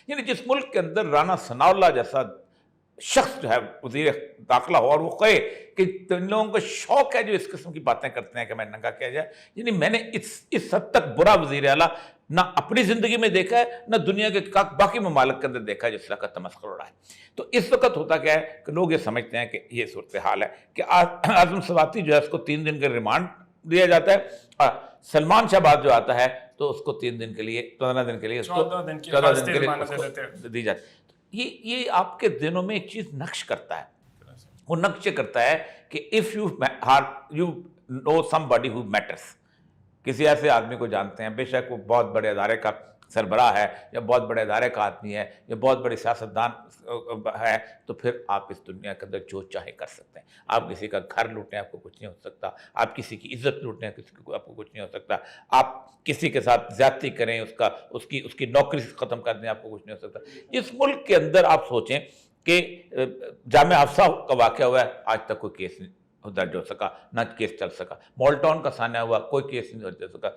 یعنی جس ملک کے اندر رانا ثناءاللہ جیسا شخص جو ہے وزیر داخلہ ہو اور وہ کہے کہ ان لوگوں کو شوق ہے جو اس قسم کی باتیں کرتے ہیں کہ میں ننگا کیا جائے، یعنی میں نے اس حد تک برا وزیر اعلیٰ نہ اپنی زندگی میں دیکھا ہے نہ دنیا کے باقی ممالک کے اندر دیکھا ہے جس طرح کا تمسخر ہو رہا ہے۔ تو اس وقت ہوتا کیا ہے کہ لوگ یہ سمجھتے ہیں کہ یہ صورتحال ہے کہ اعظم سواتی جو ہے اس کو 3 دن کا ریمانڈ دیا جاتا ہے، سلمان شہباز جو آتا ہے تو اس کو 3 دن کے لیے 15 دن کے لیے 14 دن کے لیے دی جاتی ہے۔ یہ آپ کے دنوں میں ایک چیز نقش کرتا ہے، وہ نقش کرتا ہے کہ if you know somebody who matters، کسی ایسے آدمی کو جانتے ہیں، بے شک وہ بہت بڑے ادارے کا سربراہ ہے یا بہت بڑے ادارے کا آدمی ہے یا بہت بڑے سیاستدان ہے، تو پھر آپ اس دنیا کے اندر جو چاہے کر سکتے ہیں۔ آپ کسی کا گھر لوٹیں آپ کو کچھ نہیں ہو سکتا، آپ کسی کی عزت لوٹیں کسی کو آپ کو کچھ نہیں ہو سکتا، آپ کسی کے ساتھ زیادتی کریں اس کی نوکری ختم کر دیں آپ کو کچھ نہیں ہو سکتا۔ اس ملک کے اندر آپ سوچیں کہ جامعہ حفصہ کا واقعہ ہوا ہے، آج تک کوئی کیس نہیں درج ہو سکا، نہ کیس چل سکا۔ مال ٹاؤن کا سانحہ ہوا، کوئی کیس نہیں درج ہو سکا۔